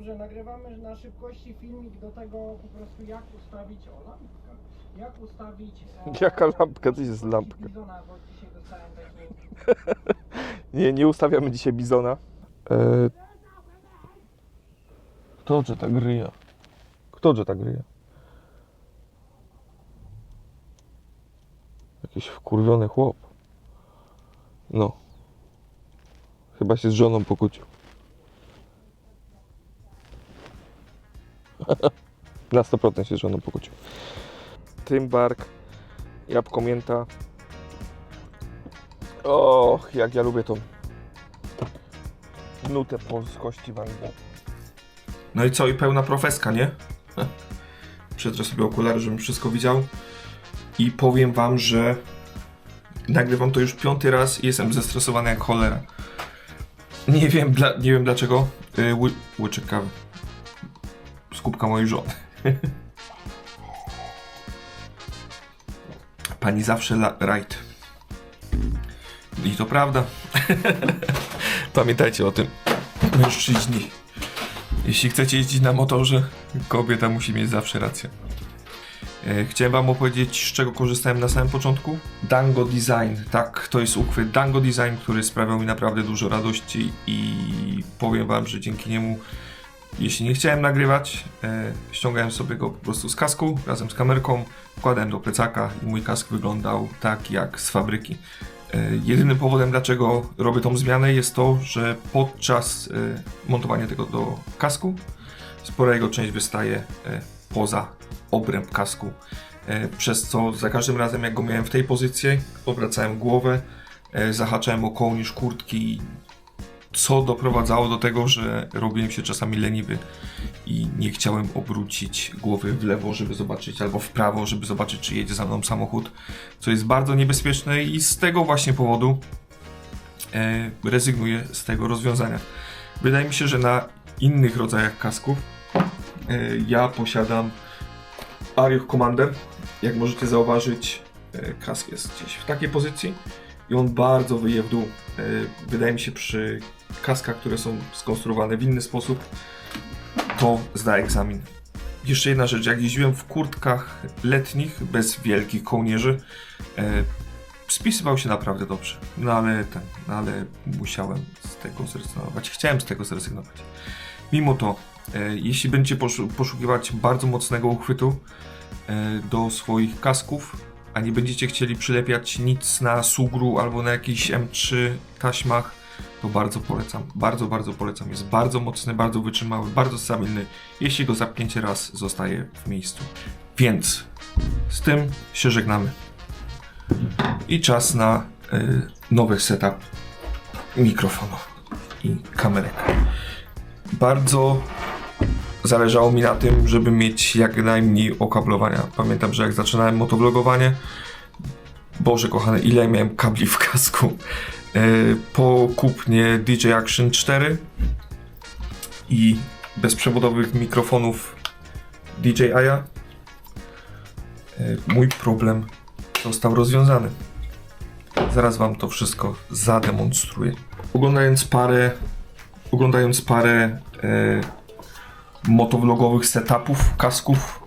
Że nagrywamy na szybkości filmik do tego po prostu jak ustawić lampkę. Jak ustawić... Jaka lampka? To jest lampka. Bizona, bo dzisiaj dostałem taki... Nie ustawiamy dzisiaj bizona. Kto że tak ryja? Kto że tak ryja? Jakiś wkurwiony chłop. No. Chyba się z żoną pokłócił. Na 100% się z żoną pokłócił. Tymbark, jabłko mięta. Och, jak ja lubię tą nutę polskości węgla. No i co? I pełna profeska, nie? Przetrę sobie okulary, żebym wszystko widział. I powiem wam, że nagrywam to już 5. raz i jestem zestresowany jak cholera. Nie wiem dlaczego. Łyczek kawy. Z kubka mojej żony. Pani zawsze right. I to prawda. Pamiętajcie o tym, mężczyźni. Jeśli chcecie jeździć na motorze, kobieta musi mieć zawsze rację. Chciałem wam opowiedzieć, z czego korzystałem na samym początku. Dango Design. Tak, to jest uchwyt Dango Design, który sprawiał mi naprawdę dużo radości i powiem wam, że dzięki niemu, jeśli nie chciałem nagrywać, ściągałem sobie go po prostu z kasku razem z kamerką, wkładałem do plecaka i mój kask wyglądał tak jak z fabryki. Jedynym powodem, dlaczego robię tą zmianę, jest to, że podczas montowania tego do kasku spora jego część wystaje poza obręb kasku, przez co za każdym razem, jak go miałem w tej pozycji, obracałem głowę, zahaczałem o kołnierz kurtki, co doprowadzało do tego, że robiłem się czasami leniwy i nie chciałem obrócić głowy w lewo, żeby zobaczyć, albo w prawo, żeby zobaczyć, czy jedzie za mną samochód, co jest bardzo niebezpieczne i z tego właśnie powodu rezygnuję z tego rozwiązania. Wydaje mi się, że na innych rodzajach kasków ja posiadam Ariok Commander. Jak możecie zauważyć, kask jest gdzieś w takiej pozycji i on bardzo wyje w dół. Wydaje mi się, przy kaskach, które są skonstruowane w inny sposób, to zda egzamin. Jeszcze jedna rzecz, jak jeździłem w kurtkach letnich, bez wielkich kołnierzy, spisywał się naprawdę dobrze. Ale musiałem z tego zrezygnować. Chciałem z tego zrezygnować. Mimo to, jeśli będziecie poszukiwać bardzo mocnego uchwytu do swoich kasków, a nie będziecie chcieli przylepiać nic na sugru albo na jakichś M3 taśmach, to bardzo polecam. Bardzo polecam. Jest bardzo mocny, bardzo wytrzymały, bardzo stabilny. Jeśli go zapniecie raz, zostaje w miejscu. Więc z tym się żegnamy. I czas na nowy setup mikrofonu i kamerek. Bardzo zależało mi na tym, żeby mieć jak najmniej okablowania. Pamiętam, że jak zaczynałem motovlogowanie, Boże kochany, ile miałem kabli w kasku. Po kupnie DJ Action 4 i bezprzewodowych mikrofonów DJI-a mój problem został rozwiązany. Zaraz wam to wszystko zademonstruję. Oglądając parę motovlogowych setupów, kasków,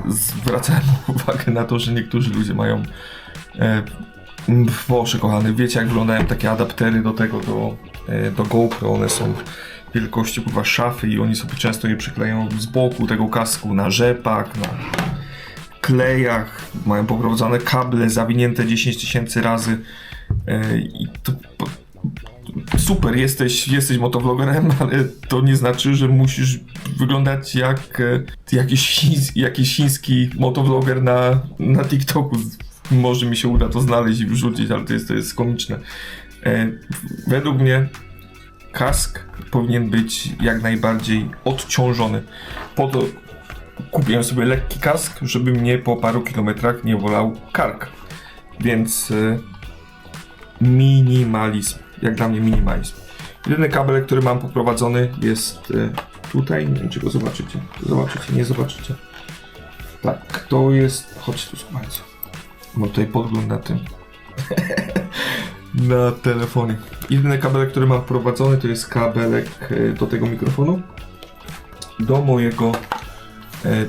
zwracałem uwagę na to, że niektórzy ludzie mają Boże kochany, wiecie jak wyglądają takie adaptery do tego, do GoPro, one są wielkości chyba szafy i oni sobie często je przyklejają z boku tego kasku na rzepach, na klejach, mają poprowadzone kable zawinięte 10 000 razy i to super, jesteś motovlogerem, ale to nie znaczy, że musisz wyglądać jak jakiś chiński motovloger na TikToku. Może mi się uda to znaleźć i wrzucić, ale to jest komiczne. Według mnie kask powinien być jak najbardziej odciążony. Po to kupiłem sobie lekki kask, żeby mnie po paru kilometrach nie bolał kark. Więc minimalizm. Jak dla mnie minimalizm. Jedyny kabel, który mam poprowadzony jest tutaj. Nie wiem, czy go zobaczycie. Zobaczycie, nie zobaczycie. Tak, to jest... Chodź tu, słuchajcie. Bo tutaj podgląd na tym. Na telefonie. Jedyny kabelek, który mam wprowadzony, to jest kabelek do tego mikrofonu.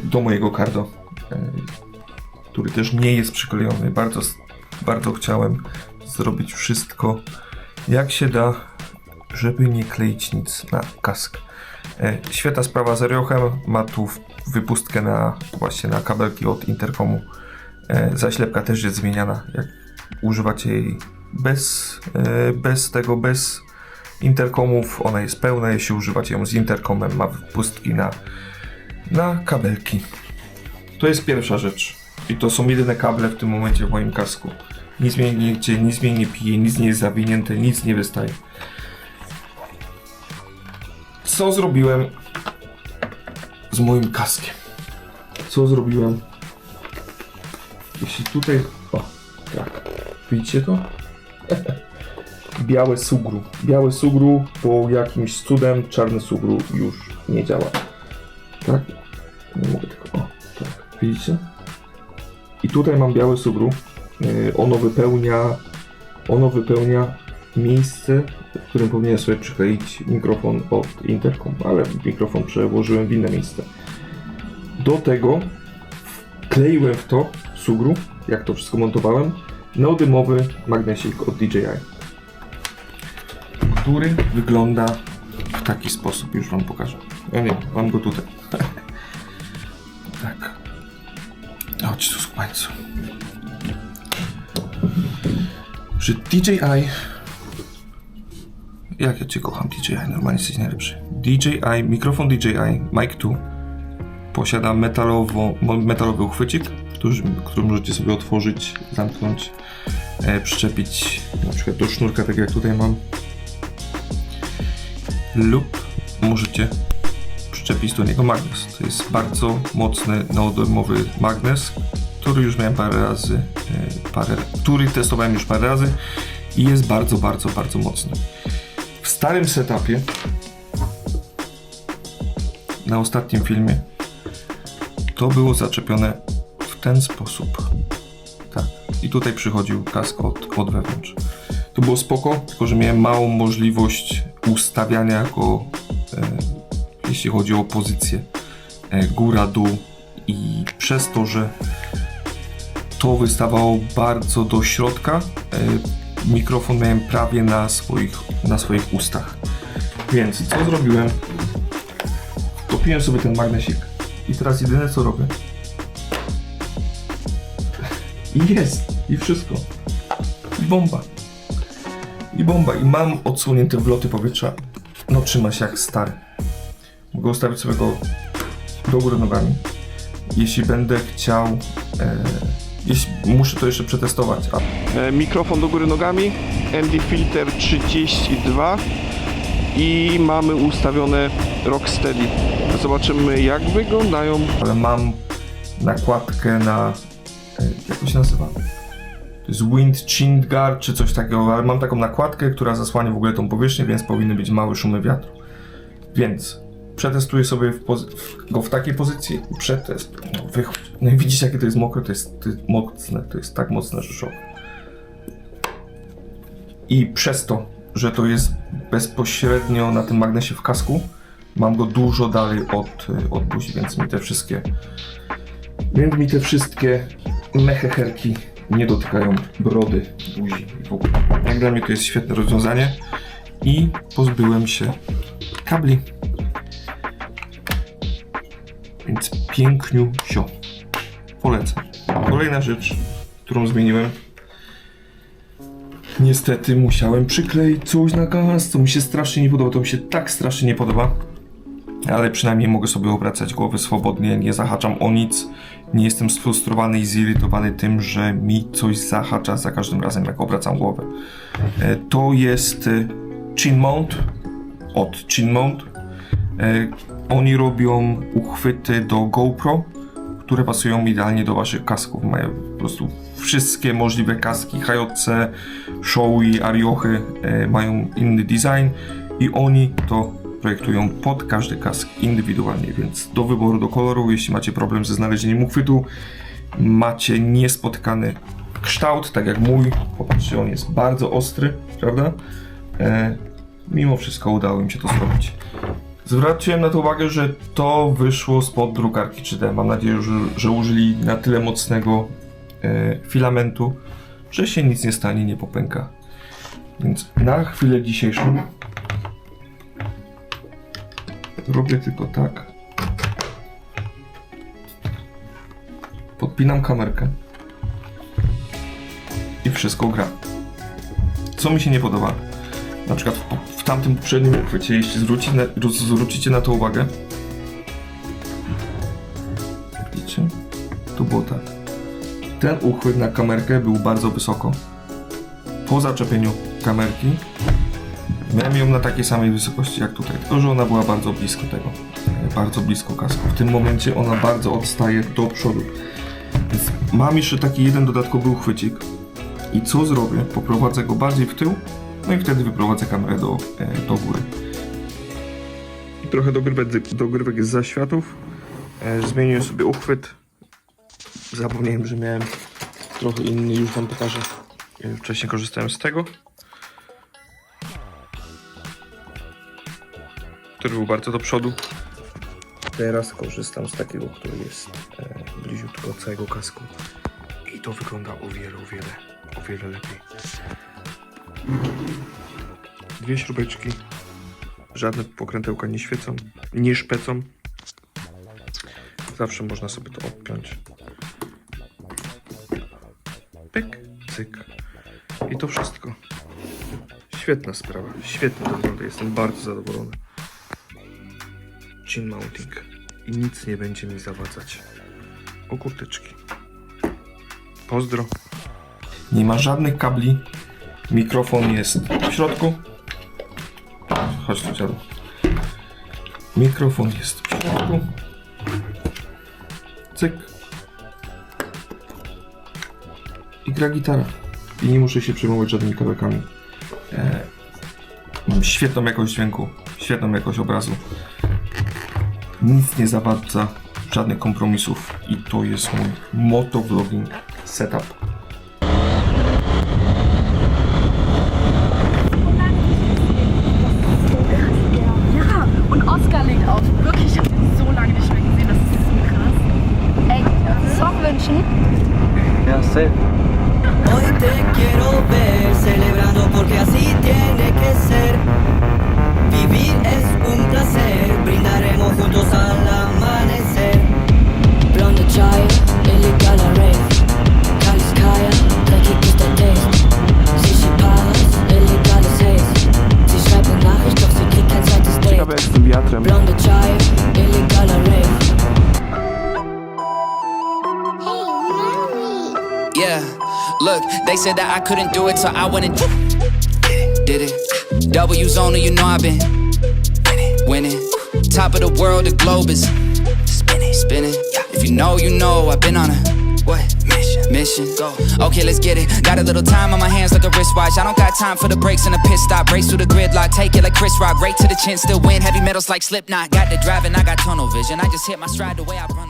do mojego cardo, który też nie jest przyklejony. Bardzo chciałem zrobić wszystko jak się da, żeby nie kleić nic na kask. Świetna sprawa z Ariochem, ma tu wypustkę właśnie na kabelki od interkomu. Zaślepka też jest zmieniana, jak używacie jej bez interkomów, ona jest pełna, jeśli używacie ją z interkomem, ma wypustki na kabelki. To jest pierwsza rzecz i to są jedyne kable w tym momencie w moim kasku. Nic mnie nie gdzie, nic mnie nie pije, nic nie jest zawinięte, nic nie wystaje. Co zrobiłem z moim kaskiem? Co zrobiłem? Jeśli tutaj... O, tak. Widzicie to? Białe sugru, po jakimś cudem czarny sugru już nie działa. Tak? Nie mogę tylko... O, tak. Widzicie? I tutaj mam białe sugru. Ono wypełnia miejsce, w którym powinienem sobie przykleić mikrofon od interkom, ale mikrofon przełożyłem w inne miejsce. Do tego wkleiłem w to sugru, jak to wszystko montowałem, neodymowy magnesik od DJI, który wygląda w taki sposób. Już wam pokażę. Ja nie, mam go tutaj. Tak. Chodź tu, słuchajcie. Że DJI... Jak ja cię kocham, DJI, normalnie jesteś najlepszy. DJI, mikrofon DJI Mic 2 posiada metalowy uchwycik, który możecie sobie otworzyć, zamknąć, przyczepić na przykład do sznurka, tak jak tutaj mam, lub możecie przyczepić do niego magnes. To jest bardzo mocny neodymowy magnes, który już miałem który testowałem już parę razy i jest bardzo mocny. W starym setupie, na ostatnim filmie, to było zaczepione w ten sposób. Tak. I tutaj przychodził kask od wewnątrz. To było spoko, tylko że miałem małą możliwość ustawiania go, jeśli chodzi o pozycję góra, dół, i przez to, że to wystawało bardzo do środka, mikrofon miałem prawie na swoich ustach. Więc co zrobiłem? Wtopiłem sobie ten magnesik i teraz jedyne co robię. I jest. I wszystko. I bomba. I mam odsunięte wloty powietrza. No trzyma się jak stary. Mogę ustawić sobie go do góry nogami. Jeśli będę chciał... muszę to jeszcze przetestować. Mikrofon do góry nogami, ND Filter 32 i mamy ustawione Rocksteady. Zobaczymy, jak wyglądają. Ale mam nakładkę na... jak to się nazywa? To jest Wind Shield Guard czy coś takiego, ale mam taką nakładkę, która zasłania w ogóle tą powierzchnię, więc powinny być małe szumy wiatru. Więc przetestuję sobie go w takiej pozycji i przetest. No i widzicie, jakie to jest mokre, to jest mocne, to jest tak mocne, że szok. I przez to, że to jest bezpośrednio na tym magnesie w kasku, mam go dużo dalej od buzi, więc mi te wszystkie mechecherki nie dotykają brody, buzi i w ogóle. Jak dla mnie to jest świetne rozwiązanie i pozbyłem się kabli. Więc piękniusio. Polecam. Kolejna rzecz, którą zmieniłem. Niestety musiałem przykleić coś na gaz, co mi się strasznie nie podoba. To mi się tak strasznie nie podoba. Ale przynajmniej mogę sobie obracać głowę swobodnie, nie zahaczam o nic. Nie jestem sfrustrowany i zirytowany tym, że mi coś zahacza za każdym razem, jak obracam głowę. To jest Chin Mount od Chin Mount. Oni robią uchwyty do GoPro, które pasują idealnie do waszych kasków. Mają po prostu wszystkie możliwe kaski, HJC, Shoei, Ariochy mają inny design i oni to projektują pod każdy kask indywidualnie, więc do wyboru, do koloru. Jeśli macie problem ze znalezieniem uchwytu, macie niespotykany kształt, tak jak mój. Popatrzcie, on jest bardzo ostry, prawda? Mimo wszystko udało mi się to zrobić. Zwróciłem na to uwagę, że to wyszło spod drukarki 3D. Mam nadzieję, że użyli na tyle mocnego filamentu, że się nic nie stanie, nie popęka. Więc na chwilę dzisiejszą robię tylko tak. Podpinam kamerkę i wszystko gra. Co mi się nie podoba? Na przykład w tamtym poprzednim uchwycie, jeśli zwrócicie na to uwagę, widzicie? Tu było tak. Ten uchwyt na kamerkę był bardzo wysoko. Po zaczepieniu kamerki miałem ją na takiej samej wysokości jak tutaj, tylko że ona była bardzo blisko tego, bardzo blisko kasku. W tym momencie ona bardzo odstaje do przodu. Więc mam jeszcze taki jeden dodatkowy uchwycik i co zrobię? Poprowadzę go bardziej w tył, no i wtedy wyprowadzę kamerę do góry. I trochę dogrywek jest zaświatów. Zmieniłem sobie uchwyt. Zapomniałem, że miałem trochę inny, już wam pokażę. Wcześniej korzystałem z tego, który był bardzo do przodu. Teraz korzystam z takiego, który jest bliziutko całego kasku. I to wygląda o wiele lepiej. Dwie śrubeczki. Żadne pokrętełka nie świecą, nie szpecą. Zawsze można sobie to odpiąć. Pyk, cyk. I to wszystko. Świetna sprawa. Świetnie to wygląda. Jestem bardzo zadowolony. Chin mounting. I nic nie będzie mi zawadzać. O kurtyczki. Pozdro. Nie ma żadnych kabli. Mikrofon jest w środku. Chodź tu, dziadu. Mikrofon jest w środku. Cyk. I gra gitara. I nie muszę się przejmować żadnymi kabelkami. Mam świetną jakość dźwięku, świetną jakość obrazu. Nic nie zawadza, żadnych kompromisów. I to jest mój motovlogging setup. Ja, und Oscar legt auf. Wirklich, ich habe den so lange nicht mehr gesehen, das ist so krass. Ey, Song wünschen? Ja, safe. Hoy te quiero ver celebrando porque así tiene que ser. Vivir es un placer, brindaremos juntos al amanecer. Blonde Chai, illegaler Rave. Kaliskaya, dreckig ist der Taste. Sie schiebt Paras, illegale Says. Sie schreibt eine Nachricht, doch sie kriegt kein zweites Date. Ciekawe jak z tym wiatrem. Blonde Chai, illegaler Rave. Yeah, look, they said that I couldn't do it, so I went and did it. W's on it, you know I've been winning. Top of the world, the globe is spinning. If you know, I've been on a mission. Go. Okay, let's get it. Got a little time on my hands like a wristwatch. I don't got time for the breaks and the pit stop. Race through the gridlock, take it like Chris Rock. Right to the chin, still win. Heavy metals like Slipknot. Got the driving, I got tunnel vision. I just hit my stride the way I run.